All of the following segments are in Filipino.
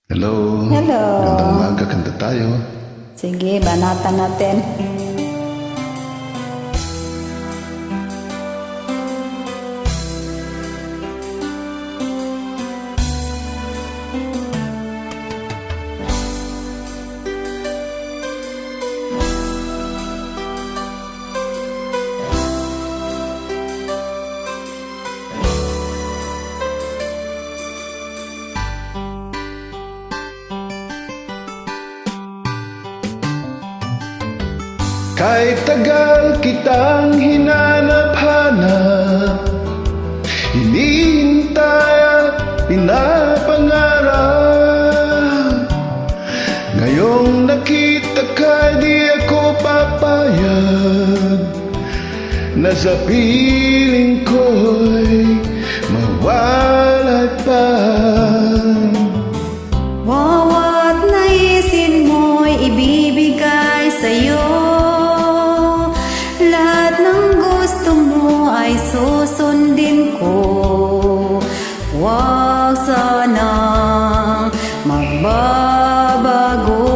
Hello. Hello. Magandang umaga, kanta tayo. Sige, banatan natin. Kahit tagal kitang hinanap-hanap, hinihintay at pinapangarap. Ngayong nakita ka, di ako papayag na sa piling ko'y mawalay pa. Bawat naisin mo'y ibibigay sa'yo. Lahat ng gusto mo ay susundin ko. Huwag sanang magbabago.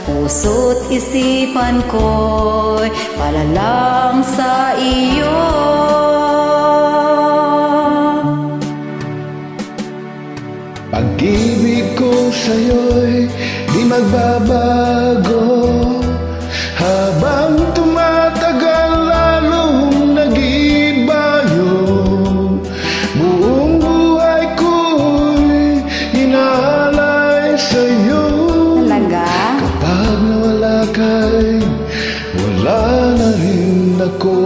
Puso't isipan ko'y para lang sa iyo. Pag-ibig ko sa'yo'y di magbabago. Habang tumatagal lalong nag-iiba yun. Buong buhay ko'y inaalay sa'yo. Talaga? Kapag nawala ka'y wala na rin ako.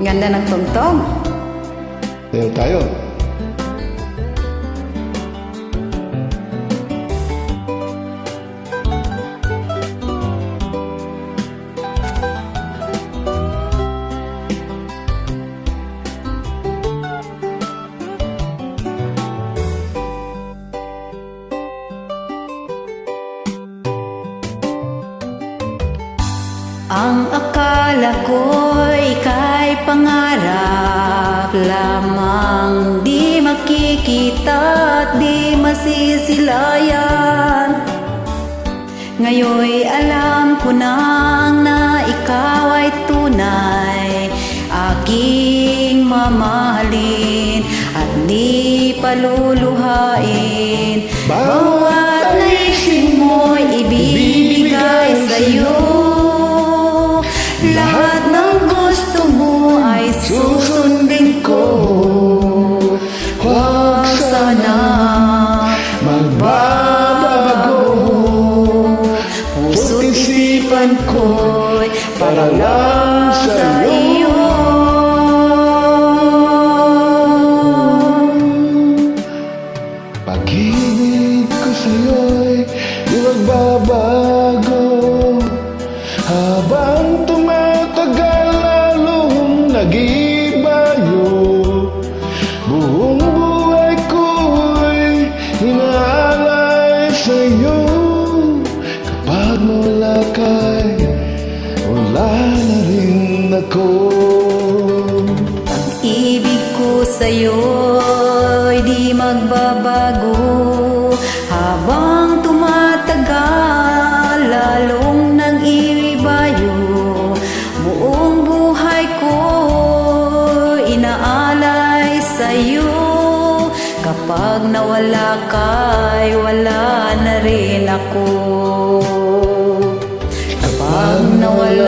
Ganda ng tugtog. Tayo tayo. Ang akala ko'y ika'y pangarap lamang, di makikita at di masisilayan. Ngayon'y alam ko nang na ikaw ay tunay, aking mamahalin at di paluluhain. Bawat naisin mo'y ibibigay sa'yo. Lahat ng gusto mo ay susundin ko. Huwag sana magbabago. Puso't isipan ko'y para lang sa iyo. Pag-ibig ko sa'yo'y di magbabago. Habang tumatagal lalong nag-iiba yun. Buong buhay ko'y inaalay sa'yo. Kapag mawala ka'y wala na rin ako. Pag-ibig ko sa'yo'y di magbabago. Habang tumatagal lalong nag-iiba yun. Buong buhay ko inaalay sa'yo. Kapag nawala ka'y wala na rin ako. Kapag nawala